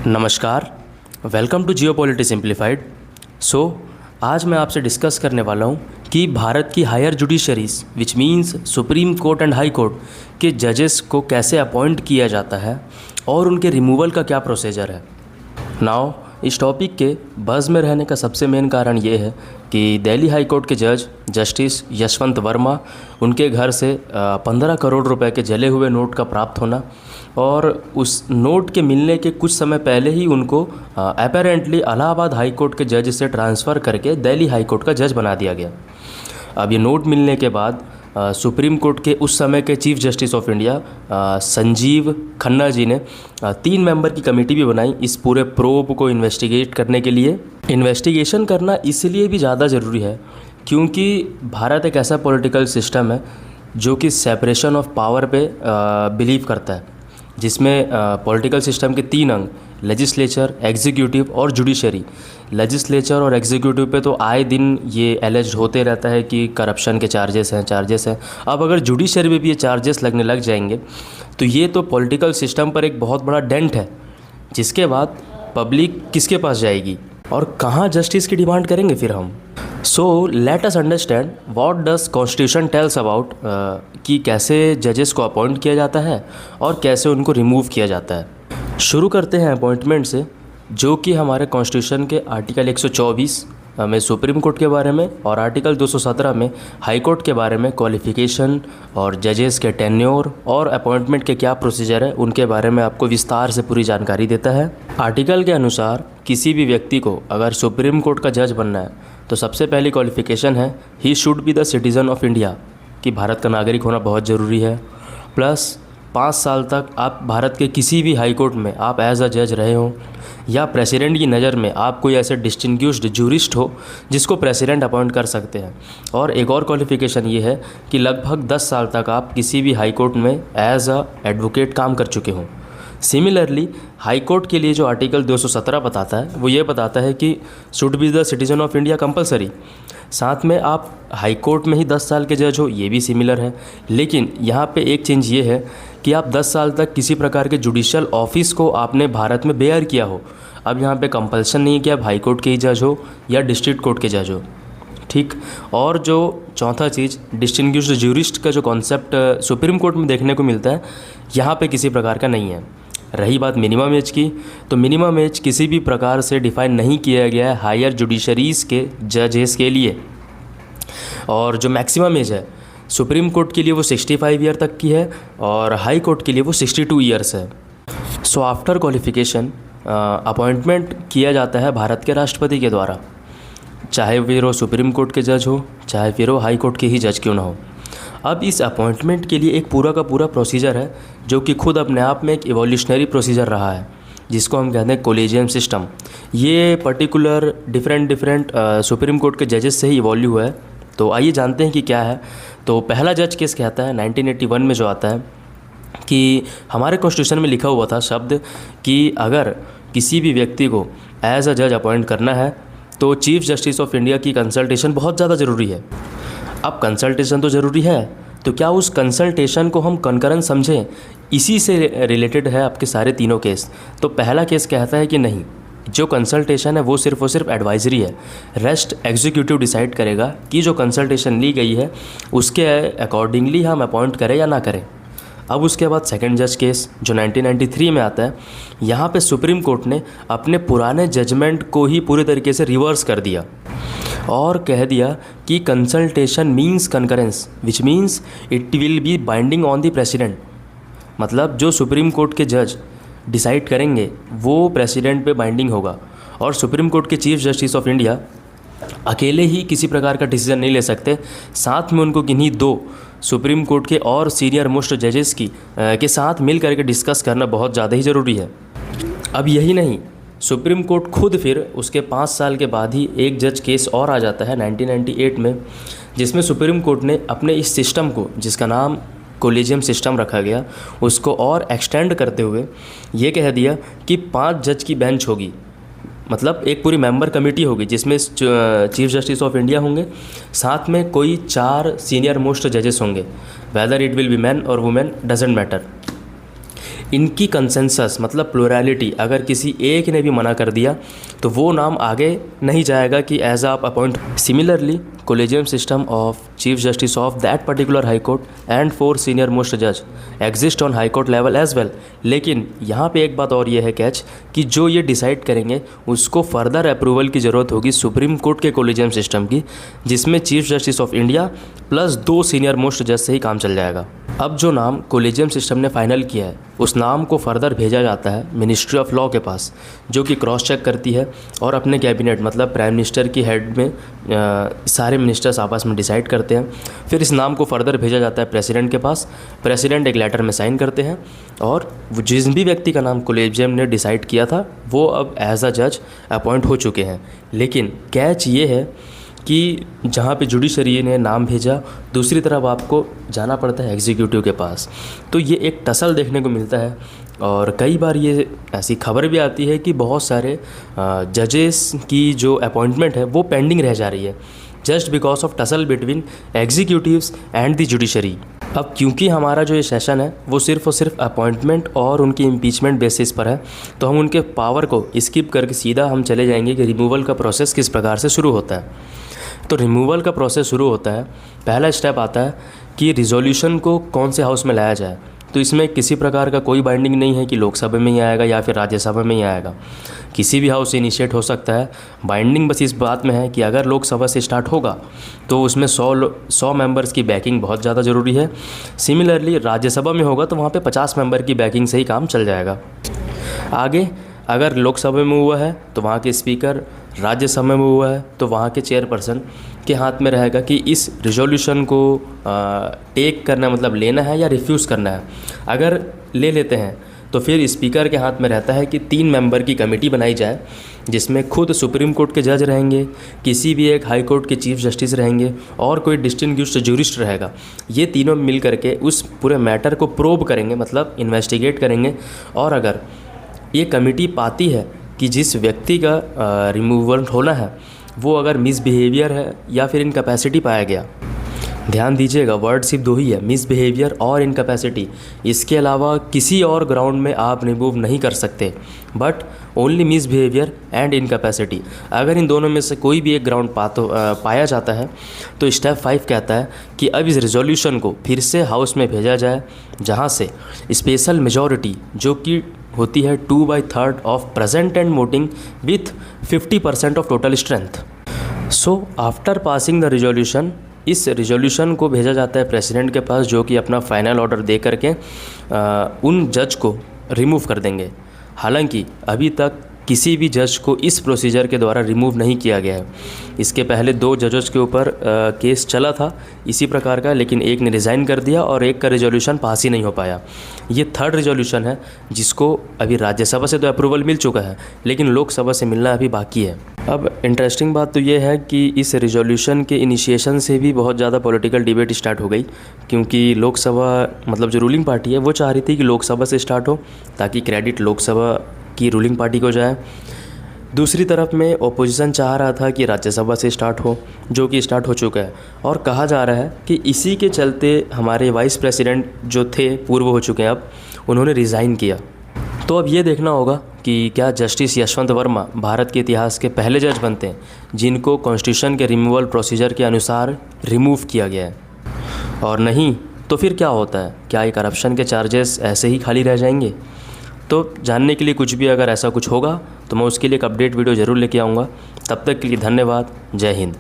नमस्कार, welcome to जियोपॉलिटी simplified. आज मैं आपसे डिस्कस करने वाला हूँ कि भारत की higher judiciaries which means supreme court and high court के जजेस को कैसे अपॉइंट किया जाता है और उनके रिमूवल का क्या प्रोसीजर है। नाउ इस टॉपिक के बज़ में रहने का सबसे मेन कारण ये है कि दिल्ली हाई कोर्ट के जज जस्टिस यशवंत वर्मा, उनके घर से 15 करोड़ रुपए के जले हुए नोट का प्राप्त होना और उस नोट के मिलने के कुछ समय पहले ही उनको अपेरेंटली इलाहाबाद हाई कोर्ट के जज से ट्रांसफ़र करके दिल्ली हाई कोर्ट का जज बना दिया गया। अब ये नोट मिलने के बाद सुप्रीम कोर्ट के उस समय के chief justice of India Sanjiv Khanna ji ने 3 मेंबर की कमेटी भी बनाई इस पूरे प्रोब को इन्वेस्टिगेट करने के लिए। इन्वेस्टिगेशन करना इसलिए भी ज़्यादा ज़रूरी है क्योंकि भारत एक ऐसा पॉलिटिकल सिस्टम है जो कि सेपरेशन ऑफ पावर पे बिलीव करता है, जिसमें पॉलिटिकल सिस्टम के 3 अंग लेजिस्लेचर, एग्जीक्यूटिव और जुडिशरी। लेजिस्लेचर और एग्जीक्यूटिव पे तो आए दिन ये एलिज्ड होते रहता है कि करप्शन के चार्जेस हैं। अब अगर जुडिशरी में भी ये चार्जेस लगने लग जाएंगे तो ये तो पॉलिटिकल सिस्टम पर एक बहुत बड़ा डेंट है, जिसके बाद पब्लिक किसके पास जाएगी और कहाँ जस्टिस की डिमांड करेंगे फिर हम। So let us understand what does constitution tells about कि कैसे जजेस को अपॉइंट किया जाता है और कैसे उनको रिमूव किया जाता है। शुरू करते हैं अपॉइंटमेंट से, जो कि हमारे कॉन्स्टिट्यूशन के आर्टिकल 124 में सुप्रीम कोर्ट के बारे में और आर्टिकल 217 में हाई कोर्ट के बारे में क्वालिफ़िकेशन और जजेस के टेन्योर और अपॉइंटमेंट के क्या प्रोसीजर है उनके बारे में आपको विस्तार से पूरी जानकारी देता है। आर्टिकल के अनुसार किसी भी व्यक्ति को अगर सुप्रीम कोर्ट का जज बनना है तो सबसे पहली क्वालिफ़िकेशन है he should be the citizen of India, कि भारत का नागरिक होना बहुत ज़रूरी है। प्लस 5 साल तक आप भारत के किसी भी हाई कोर्ट में आप एज अ जज रहे हो या प्रेसिडेंट की नज़र में आप कोई ऐसे डिस्टिंग्विश्ड जूरिस्ट हो जिसको प्रेसिडेंट अपॉइंट कर सकते हैं। और एक और क्वालिफ़िकेशन ये है कि लगभग 10 साल तक आप किसी भी हाई कोर्ट में एज अ एडवोकेट काम कर चुके हों। सिमिलरली हाई कोर्ट के लिए जो आर्टिकल 217 बताता है वो ये बताता है कि should be the citizen of India compulsory. साथ में आप हाई कोर्ट में ही 10 साल के जज हो, ये भी सिमिलर है। लेकिन यहाँ पे एक चेंज ये है कि आप 10 साल तक किसी प्रकार के जुडिशियल ऑफिस को आपने भारत में बेयर किया हो। अब यहाँ पे कंपल्सन नहीं है कि आप हाई कोर्ट के ही जज हो या डिस्ट्रिक्ट कोर्ट के जज हो, ठीक। और जो चौथा चीज़ डिस्टिंग्विश्ड जूरिस्ट का जो कॉन्सेप्ट सुप्रीम कोर्ट में देखने को मिलता है, यहाँ पे किसी प्रकार का नहीं है। रही बात मिनिमम एज की, तो मिनिमम एज किसी भी प्रकार से डिफ़ाइन नहीं किया गया है हायर जुडिशरीज़ के जजेस के लिए। और जो मैक्सिमम एज है सुप्रीम कोर्ट के लिए वो 65 ईयर तक की है और हाई कोर्ट के लिए वो 62 ईयर्स है। सो आफ्टर क्वालिफ़िकेशन अपॉइंटमेंट किया जाता है भारत के राष्ट्रपति के द्वारा, चाहे फिर वो सुप्रीम कोर्ट के जज हो चाहे फिर वो हाई कोर्ट के ही जज क्यों ना हो। अब इस अपॉइंटमेंट के लिए एक पूरा का पूरा प्रोसीजर है जो कि खुद अपने आप में एक इवोल्यूशनरी प्रोसीजर रहा है, जिसको हम कहते हैं कोलेजियम सिस्टम। ये पर्टिकुलर डिफरेंट सुप्रीम कोर्ट के जजेस से ही इवॉल्व हुआ है। तो आइए जानते हैं कि क्या है। तो पहला जज केस कहता है 1981 में जो आता है कि हमारे कॉन्स्टिट्यूशन में लिखा हुआ था शब्द कि अगर किसी भी व्यक्ति को एज अ जज अपॉइंट करना है तो चीफ जस्टिस ऑफ इंडिया की कंसल्टेशन बहुत ज़्यादा ज़रूरी है। अब कंसल्टेशन तो ज़रूरी है, तो क्या उस कंसल्टेशन को हम कंकरेंट समझें? इसी से रिलेटेड है आपके सारे तीनों केस। तो पहला केस कहता है कि नहीं, जो कंसल्टेशन है वो सिर्फ और सिर्फ एडवाइजरी है, रेस्ट एग्जीक्यूटिव डिसाइड करेगा कि जो कंसल्टेशन ली गई है उसके अकॉर्डिंगली हम अपॉइंट करें या ना करें। अब उसके बाद सेकंड जज केस जो 1993 में आता है, यहाँ पे सुप्रीम कोर्ट ने अपने पुराने जजमेंट को ही पूरी तरीके से रिवर्स कर दिया और कह दिया कि consultation means concurrence which means it will be binding on the president. मतलब जो सुप्रीम कोर्ट के जज डिसाइड करेंगे वो प्रेसिडेंट पे बाइंडिंग होगा और सुप्रीम कोर्ट के चीफ जस्टिस ऑफ इंडिया अकेले ही किसी प्रकार का डिसीजन नहीं ले सकते, साथ में उनको किन्हीं 2 सुप्रीम कोर्ट के और सीनियर मोस्ट जजेस के साथ मिल करके डिस्कस करना बहुत ज़्यादा ही ज़रूरी है। अब यही नहीं, सुप्रीम कोर्ट खुद फिर उसके 5 साल के बाद ही एक जज केस और आ जाता है 1998 में, जिसमें सुप्रीम कोर्ट ने अपने इस सिस्टम को, जिसका नाम कोलेजियम सिस्टम रखा गया, उसको और एक्सटेंड करते हुए ये कह दिया कि 5 जज की बेंच होगी। मतलब एक पूरी मेंबर कमेटी होगी जिसमें चीफ जस्टिस ऑफ इंडिया होंगे, साथ में कोई 4 सीनियर मोस्ट जजेस होंगे, whether it will be man और वुमेन डजेंट मैटर। इनकी कंसेंसस मतलब प्लुरैलिटी, अगर किसी एक ने भी मना कर दिया तो वो नाम आगे नहीं जाएगा कि एज आप appoint. Similarly collegium system of chief justice of that particular high court and 4 senior most जज exist on high court level as well. लेकिन यहाँ पे एक बात और ये है कैच कि जो ये डिसाइड करेंगे उसको फर्दर अप्रूवल की ज़रूरत होगी सुप्रीम कोर्ट के कोलेजियम सिस्टम की, जिसमें chief justice of India plus 2 senior most जज से ही काम चल जाएगा। अब जो नाम कोलेजियम सिस्टम ने फाइनल किया है उस नाम को फर्दर भेजा जाता है मिनिस्ट्री ऑफ लॉ के पास, जो कि क्रॉस चेक करती है और अपने कैबिनेट मतलब प्राइम मिनिस्टर की हेड में सारे मिनिस्टर्स आपस में डिसाइड करते हैं। फिर इस नाम को फर्दर भेजा जाता है प्रेसिडेंट के पास, प्रेसिडेंट एक लेटर में साइन करते हैं और जिस भी व्यक्ति का नाम कोलेजियम ने डिसाइड किया था वो अब एज अ जज अपॉइंट हो चुके हैं। लेकिन कैच ये है कि जहाँ पे जुडिशरी ने नाम भेजा दूसरी तरफ आपको जाना पड़ता है एग्जीक्यूटिव के पास, तो ये एक टसल देखने को मिलता है। और कई बार ये ऐसी खबर भी आती है कि बहुत सारे जजेस की जो अपॉइंटमेंट है वो पेंडिंग रह जा रही है just because of tussle between executives and the judiciary. अब क्योंकि हमारा जो ये सेशन है वो सिर्फ और सिर्फ अपॉइंटमेंट और उनकी इम्पीचमेंट बेसिस पर है, तो हम उनके पावर को स्किप करके सीधा हम चले जाएंगे कि रिमूवल का प्रोसेस किस प्रकार से शुरू होता है। तो रिमूवल का प्रोसेस शुरू होता है, पहला स्टेप आता है कि रिजोल्यूशन को कौन से हाउस में लाया जाए। तो इसमें किसी प्रकार का कोई बाइंडिंग नहीं है कि लोकसभा में ही आएगा या फिर राज्यसभा में ही आएगा, किसी भी हाउस से इनिशिएट हो सकता है। बाइंडिंग बस इस बात में है कि अगर लोकसभा से स्टार्ट होगा तो उसमें 100 मेंबर्स की बैकिंग बहुत ज़्यादा ज़रूरी है। सिमिलरली राज्यसभा में होगा तो वहाँ पे 50 मेंबर की बैकिंग से ही काम चल जाएगा। आगे अगर लोकसभा में हुआ है तो वहाँ के स्पीकर, राज्यसभा में हुआ है तो वहाँ के चेयरपर्सन के हाथ में रहेगा कि इस रिजोल्यूशन को टेक करना मतलब लेना है या रिफ्यूज़ करना है। अगर ले लेते हैं तो फिर स्पीकर के हाथ में रहता है कि 3 मेंबर की कमेटी बनाई जाए जिसमें खुद सुप्रीम कोर्ट के जज रहेंगे, किसी भी एक हाई कोर्ट के चीफ जस्टिस रहेंगे और कोई डिस्टिंग्विश्ड ज्यूरिस्ट रहेगा। ये तीनों मिल करके उस पूरे मैटर को प्रोब करेंगे मतलब इन्वेस्टिगेट करेंगे। और अगर ये कमेटी पाती है कि जिस व्यक्ति का रिमूवल होना है वो अगर मिसबिहेवियर है या फिर इनकैपेसिटी पाया गया, ध्यान दीजिएगा वर्ड सिर्फ 2 ही है, मिसबिहेवियर और इनकैपेसिटी। इसके अलावा किसी और ग्राउंड में आप रिमूव नहीं कर सकते, but only misbehaviour and incapacity. अगर इन दोनों में से कोई भी एक ग्राउंड पाया जाता है तो स्टेप 5 कहता है कि अब इस रिजोल्यूशन को फिर से हाउस में भेजा जाए, जहाँ से स्पेशल मेजॉरिटी जो कि होती है 2/3 of present and voting with 50% of total strength. So after passing the resolution, इस रिजोल्यूशन को भेजा जाता है प्रेसिडेंट के पास, जो कि अपना फाइनल ऑर्डर दे करके उन जज को रिमूव कर देंगे। हालांकि अभी तक किसी भी जज को इस प्रोसीजर के द्वारा रिमूव नहीं किया गया है। इसके पहले 2 जजों के ऊपर केस चला था इसी प्रकार का, लेकिन एक ने रिज़ाइन कर दिया और एक का रिजोल्यूशन पास ही नहीं हो पाया। ये 3rd रिजोल्यूशन है जिसको अभी राज्यसभा से तो अप्रूवल मिल चुका है लेकिन लोकसभा से मिलना अभी बाकी है। अब इंटरेस्टिंग बात तो ये है कि इस रिजोल्यूशन के इनिशिएशन से भी बहुत ज़्यादा पॉलिटिकल डिबेट स्टार्ट हो गई, क्योंकि लोकसभा मतलब जो रूलिंग पार्टी है वो चाह रही थी कि लोकसभा से स्टार्ट हो ताकि क्रेडिट लोकसभा की रूलिंग पार्टी को जाए। दूसरी तरफ में ओपोजिशन चाह रहा था कि राज्यसभा से स्टार्ट हो, जो कि स्टार्ट हो चुका है। और कहा जा रहा है कि इसी के चलते हमारे वाइस प्रेसिडेंट जो थे पूर्व हो चुके हैं, अब उन्होंने रिज़ाइन किया। तो अब ये देखना होगा कि क्या जस्टिस यशवंत वर्मा भारत के इतिहास के पहले जज बनते हैं जिनको कॉन्स्टिट्यूशन के रिमूवल प्रोसीजर के अनुसार रिमूव किया गया है, और नहीं तो फिर क्या होता है, क्या ये करप्शन के चार्जेस ऐसे ही खाली रह जाएंगे। तो जानने के लिए कुछ भी अगर ऐसा कुछ होगा तो मैं उसके लिए एक अपडेट वीडियो ज़रूर लेके आऊँगा। तब तक के लिए धन्यवाद। जय हिंद।